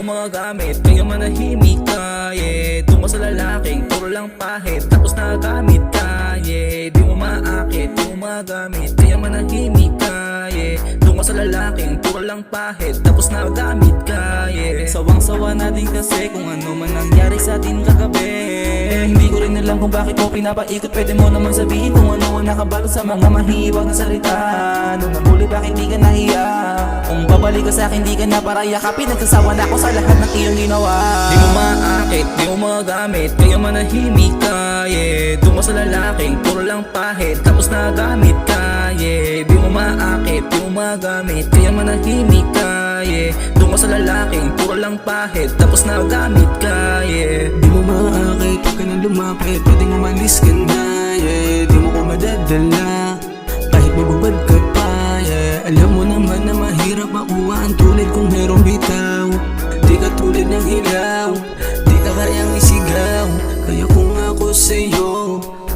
magamit, kaya manahimik ka, yeah. Doon ka sa lalaking puro lang pahit, tapos nagamit ka, yeah. Di mo maakit, di mo magamit, kaya manahimik ka, yeah. Doon ka sa lalaking puro lang pahit, tapos nagamit ka, yeah. Sawang-sawa na din kasi kung ano man nangyari sa atin kagabi. Hindi ko rin alam kung bakit mo pinapaikot. Pwede mo naman sabihin kung ano ang nakabalot sa mga mahiwag na salita. Nung nahuli bakit di ka nahiya? Kung babalik ka sa'kin di ka na para yakapin. Nagsasawa na ako sa lahat ng iyong ginawa. Di mo maakit, di mo magamit, kaya manahimik ka, yeah. Doon ka sa lalaking puro lang pahit, tapos nagamit ka, yeah. Di mo maakit, di mo magamit, kaya manahimik ka, yeah. Doon ka sa lalaking puro lang pahit, tapos nagamit ka, yeah. Di mo maakit, huwag ka na lumapit, pwedeng umalis ka na, yeah. Di mo ko madadala, kahit mabubad ka pa, yeah. Alam mo naman na mahirap makuha ang tulad kung merong bitaw. Di ka tulad ng hilaw, di ka kayang isigaw. Kaya kung ako sa'yo,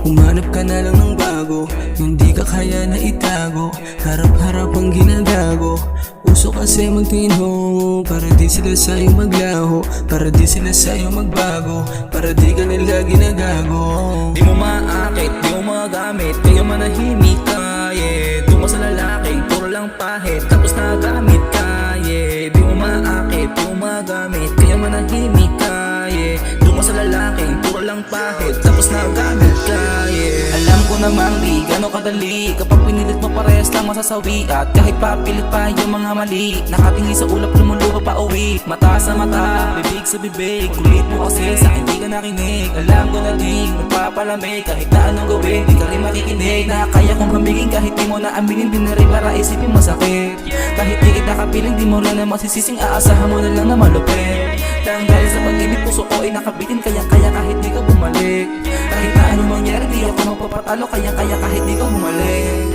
humanap ka na lang ng bago. Yung di ka kaya na itago, harap-harap ang ginagago. Uso kasi magtinho, para di sila sa'yo maglaho, para di sila sa'yo magbago, para di ka nila ginagago. Di mo maakit, di mo magamit, kaya manahimik ka, yeah. Doon ka sa lalaking puro lang pahit, tapos nagamit ka, yeah. Di mo maakit, di mo magamit, kaya manahimik ka, yeah. Doon ka sa lalaking puro lang pahit, tapos nagamit ka, yeah. Alam ko namang di gano'ng kadali, kapag pinilit mo parehas lang masasawi. At kahit papilit pa yung mga mali, nakatingin sa ulap lumuluha pa uwi. Mata sa mata, bibig sa bibig, kulit mo kasi sa'kin di ka nakinig. Alam ko na din, magpapalamig, kahit na anong gawin, di ka rin makikinig. Nakakaya kong hamigin kahit di mo na aminin, di na rin para isipin masakit. Kahit di kita kapiling, di mo rin na masisising, aasahan mo na lang na malupit. Dahil sa pag-ibig puso ko ay nakabitin, kaya kahit di ka bumalik. Kahit na anong mangyari, di ako magpapatalo, kaya kahit di ka bumalik.